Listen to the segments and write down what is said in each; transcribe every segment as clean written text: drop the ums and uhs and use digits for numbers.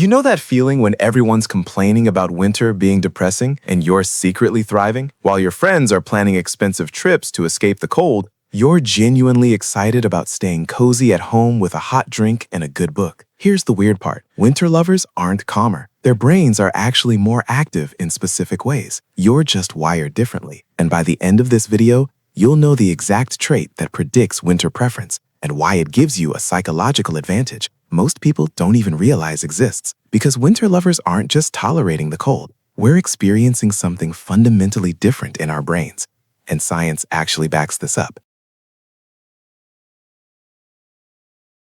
You know that feeling when everyone's complaining about winter being depressing and you're secretly thriving? While your friends are planning expensive trips to escape the cold, you're genuinely excited about staying cozy at home with a hot drink and a good book. Here's the weird part. Winter lovers aren't calmer. Their brains are actually more active in specific ways. You're just wired differently. And by the end of this video, you'll know the exact trait that predicts winter preference and why it gives you a psychological advantage most people don't even realize exists. Because winter lovers aren't just tolerating the cold. We're experiencing something fundamentally different in our brains. And science actually backs this up.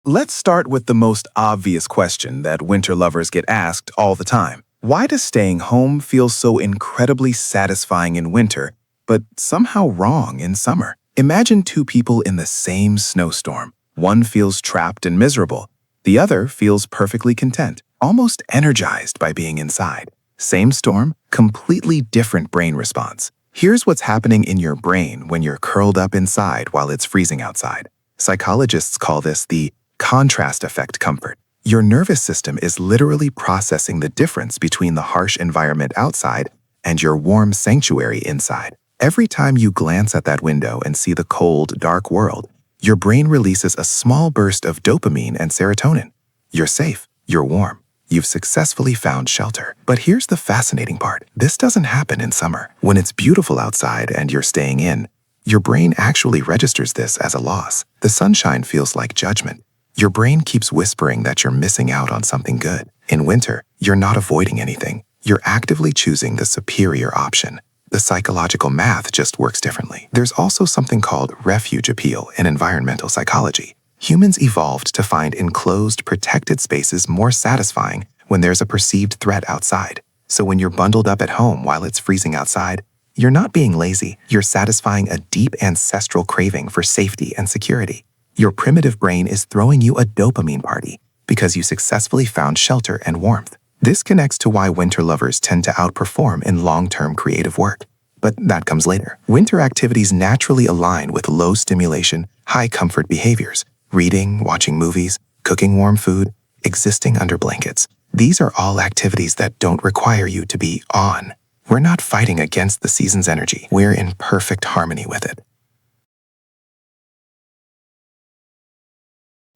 Let's start with the most obvious question that winter lovers get asked all the time. Why does staying home feel so incredibly satisfying in winter, but somehow wrong in summer? Imagine two people in the same snowstorm. One feels trapped and miserable. The other feels perfectly content, almost energized by being inside. Same storm, completely different brain response. Here's what's happening in your brain when you're curled up inside while it's freezing outside. Psychologists call this the contrast effect comfort. Your nervous system is literally processing the difference between the harsh environment outside and your warm sanctuary inside. Every time you glance at that window and see the cold, dark world, your brain releases a small burst of dopamine and serotonin. You're safe, you're warm, you've successfully found shelter. But here's the fascinating part. This doesn't happen in summer. When it's beautiful outside and you're staying in, your brain actually registers this as a loss. The sunshine feels like judgment. Your brain keeps whispering that you're missing out on something good. In winter, you're not avoiding anything. You're actively choosing the superior option. The psychological math just works differently. There's also something called refuge appeal in environmental psychology. Humans evolved to find enclosed, protected spaces more satisfying when there's a perceived threat outside. So when you're bundled up at home while it's freezing outside, you're not being lazy. You're satisfying a deep ancestral craving for safety and security. Your primitive brain is throwing you a dopamine party because you successfully found shelter and warmth. This connects to why winter lovers tend to outperform in long-term creative work. But that comes later. Winter activities naturally align with low stimulation, high comfort behaviors. Reading, watching movies, cooking warm food, existing under blankets. These are all activities that don't require you to be on. We're not fighting against the season's energy. We're in perfect harmony with it.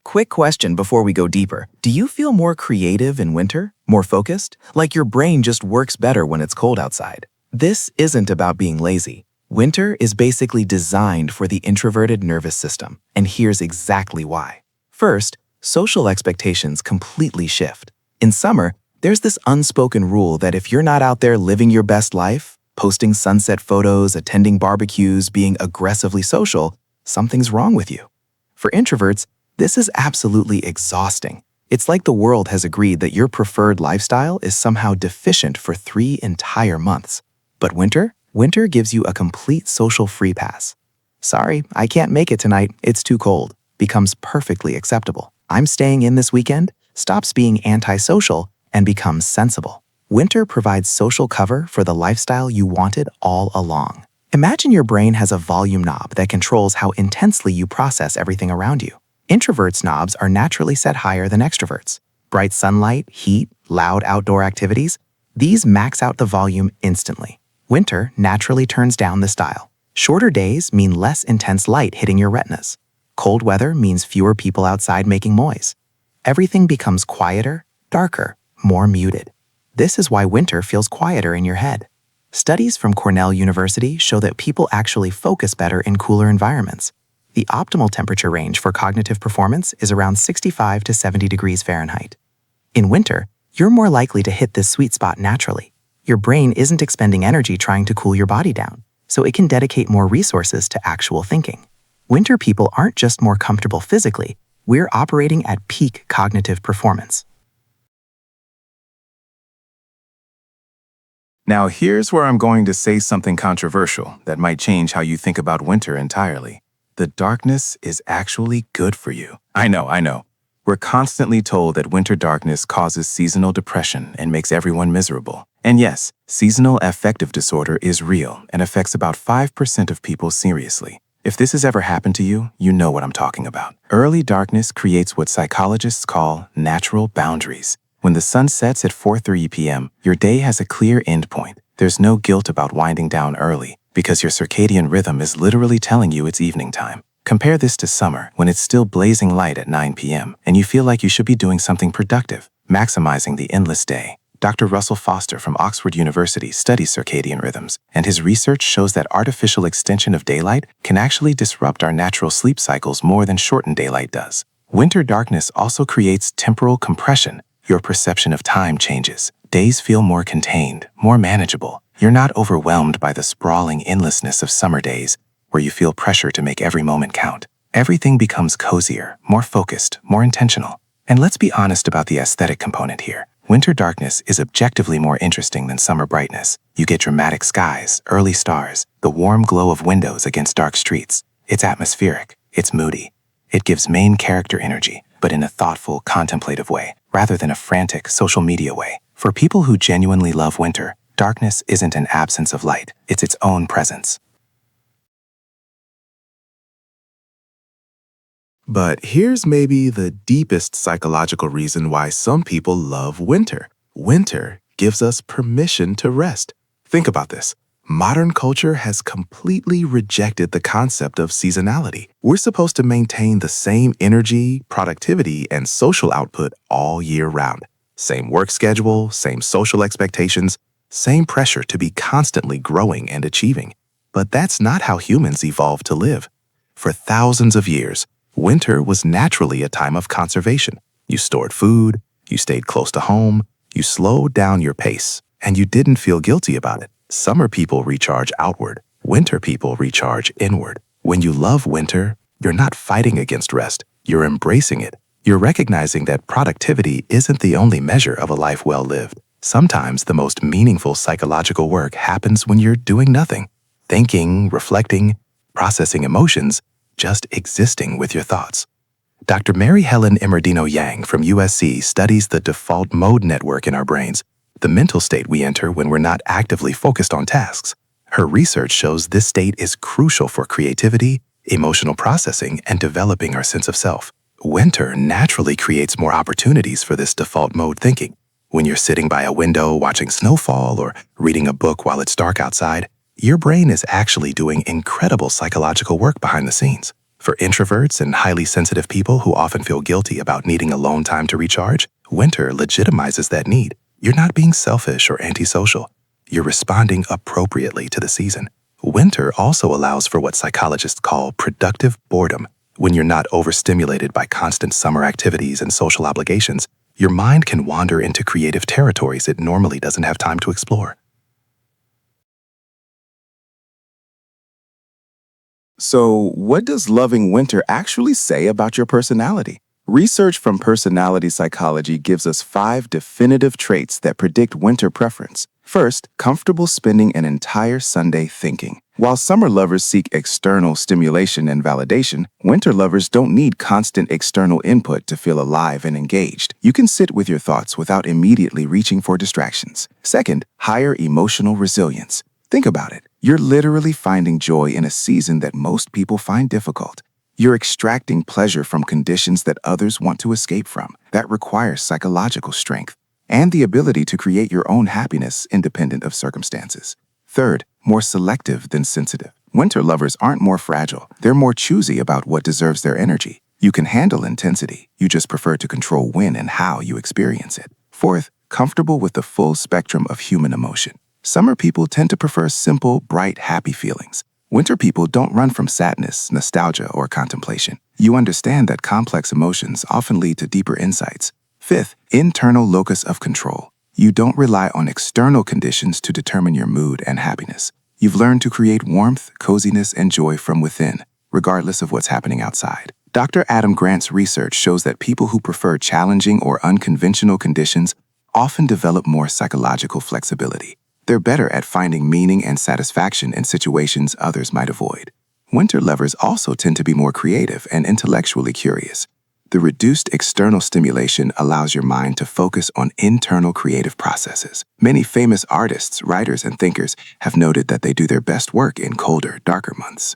Quick question before we go deeper. Do you feel more creative in winter? More focused? Like your brain just works better when it's cold outside? This isn't about being lazy. Winter is basically designed for the introverted nervous system, and here's exactly why. First, social expectations completely shift. In summer, there's this unspoken rule that if you're not out there living your best life, posting sunset photos, attending barbecues, being aggressively social, something's wrong with you. For introverts, this is absolutely exhausting. It's like the world has agreed that your preferred lifestyle is somehow deficient for 3 entire months. But winter gives you a complete social free pass. Sorry, I can't make it tonight, it's too cold, becomes perfectly acceptable. I'm staying in this weekend, stops being antisocial, and becomes sensible. Winter provides social cover for the lifestyle you wanted all along. Imagine your brain has a volume knob that controls how intensely you process everything around you. Introverts' knobs are naturally set higher than extroverts. Bright sunlight, heat, loud outdoor activities, these max out the volume instantly. Winter naturally turns down this dial. Shorter days mean less intense light hitting your retinas. Cold weather means fewer people outside making noise. Everything becomes quieter, darker, more muted. This is why winter feels quieter in your head. Studies from Cornell University show that people actually focus better in cooler environments. The optimal temperature range for cognitive performance is around 65 to 70 degrees Fahrenheit. In winter, you're more likely to hit this sweet spot naturally. Your brain isn't expending energy trying to cool your body down, so it can dedicate more resources to actual thinking. Winter people aren't just more comfortable physically, we're operating at peak cognitive performance. Now here's where I'm going to say something controversial that might change how you think about winter entirely. The darkness is actually good for you. I know. We're constantly told that winter darkness causes seasonal depression and makes everyone miserable. And yes, seasonal affective disorder is real and affects about 5% of people seriously. If this has ever happened to you, you know what I'm talking about. Early darkness creates what psychologists call natural boundaries. When the sun sets at 4:30 p.m., your day has a clear end point. There's no guilt about winding down early because your circadian rhythm is literally telling you it's evening time. Compare this to summer when it's still blazing light at 9 p.m. and you feel like you should be doing something productive, maximizing the endless day. Dr. Russell Foster from Oxford University studies circadian rhythms, and his research shows that artificial extension of daylight can actually disrupt our natural sleep cycles more than shortened daylight does. Winter darkness also creates temporal compression. Your perception of time changes. Days feel more contained, more manageable. You're not overwhelmed by the sprawling endlessness of summer days, where you feel pressure to make every moment count. Everything becomes cozier, more focused, more intentional. And let's be honest about the aesthetic component here. Winter darkness is objectively more interesting than summer brightness. You get dramatic skies, early stars, the warm glow of windows against dark streets. It's atmospheric, it's moody. It gives main character energy, but in a thoughtful, contemplative way, rather than a frantic, social media way. For people who genuinely love winter, darkness isn't an absence of light, it's its own presence. But here's maybe the deepest psychological reason why some people love winter. Winter gives us permission to rest. Think about this. Modern culture has completely rejected the concept of seasonality. We're supposed to maintain the same energy, productivity, and social output all year round. Same work schedule, same social expectations, same pressure to be constantly growing and achieving. But that's not how humans evolved to live. For thousands of years, winter was naturally a time of conservation. You stored food, you stayed close to home, you slowed down your pace, and you didn't feel guilty about it. Summer people recharge outward, winter people recharge inward. When you love winter, you're not fighting against rest, you're embracing it. You're recognizing that productivity isn't the only measure of a life well lived. Sometimes the most meaningful psychological work happens when you're doing nothing, thinking, reflecting, processing emotions, just existing with your thoughts. Dr. Mary Helen Immerdino Yang from USC studies the default mode network in our brains, the mental state we enter when we're not actively focused on tasks. Her research shows this state is crucial for creativity, emotional processing, and developing our sense of self. Winter naturally creates more opportunities for this default mode thinking. When you're sitting by a window watching snowfall or reading a book while it's dark outside, your brain is actually doing incredible psychological work behind the scenes. For introverts and highly sensitive people who often feel guilty about needing alone time to recharge, winter legitimizes that need. You're not being selfish or antisocial. You're responding appropriately to the season. Winter also allows for what psychologists call productive boredom. When you're not overstimulated by constant summer activities and social obligations, your mind can wander into creative territories it normally doesn't have time to explore. So, what does loving winter actually say about your personality? Research from personality psychology gives us 5 definitive traits that predict winter preference. First, comfortable spending an entire Sunday thinking. While summer lovers seek external stimulation and validation, winter lovers don't need constant external input to feel alive and engaged. You can sit with your thoughts without immediately reaching for distractions. Second, higher emotional resilience. Think about it. You're literally finding joy in a season that most people find difficult. You're extracting pleasure from conditions that others want to escape from. That requires psychological strength and the ability to create your own happiness independent of circumstances. Third, more selective than sensitive. Winter lovers aren't more fragile. They're more choosy about what deserves their energy. You can handle intensity. You just prefer to control when and how you experience it. Fourth, comfortable with the full spectrum of human emotion. Summer people tend to prefer simple, bright, happy feelings. Winter people don't run from sadness, nostalgia, or contemplation. You understand that complex emotions often lead to deeper insights. Fifth, internal locus of control. You don't rely on external conditions to determine your mood and happiness. You've learned to create warmth, coziness, and joy from within, regardless of what's happening outside. Dr. Adam Grant's research shows that people who prefer challenging or unconventional conditions often develop more psychological flexibility. They're better at finding meaning and satisfaction in situations others might avoid. Winter lovers also tend to be more creative and intellectually curious. The reduced external stimulation allows your mind to focus on internal creative processes. Many famous artists, writers, and thinkers have noted that they do their best work in colder, darker months.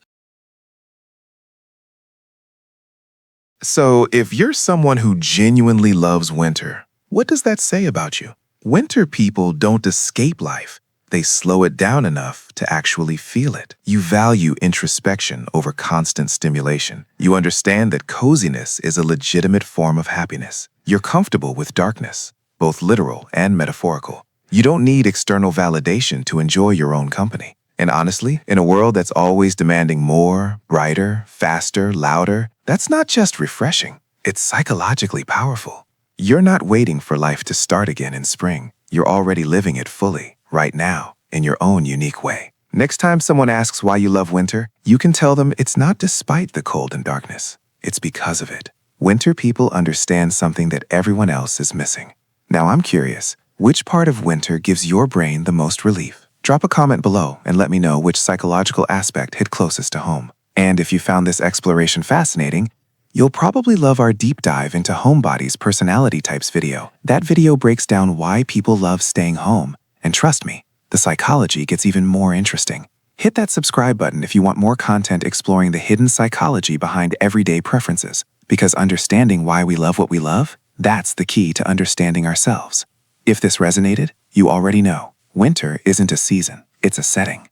So, if you're someone who genuinely loves winter, What does that say about you? Winter people don't escape life. They slow it down enough to actually feel it. You value introspection over constant stimulation. You understand that coziness is a legitimate form of happiness. You're comfortable with darkness, both literal and metaphorical. You don't need external validation to enjoy your own company. And honestly, in a world that's always demanding more, brighter, faster, louder, that's not just refreshing. It's psychologically powerful. You're not waiting for life to start again in spring. You're already living it fully, right now, in your own unique way. Next time someone asks why you love winter, you can tell them it's not despite the cold and darkness. It's because of it. Winter people understand something that everyone else is missing. Now I'm curious, which part of winter gives your brain the most relief? Drop a comment below and let me know which psychological aspect hit closest to home. And if you found this exploration fascinating, you'll probably love our deep dive into Homebody's personality types video. That video breaks down why people love staying home. And trust me, the psychology gets even more interesting. Hit that subscribe button if you want more content exploring the hidden psychology behind everyday preferences. Because understanding why we love what we love, that's the key to understanding ourselves. If this resonated, you already know. Winter isn't a season, it's a setting.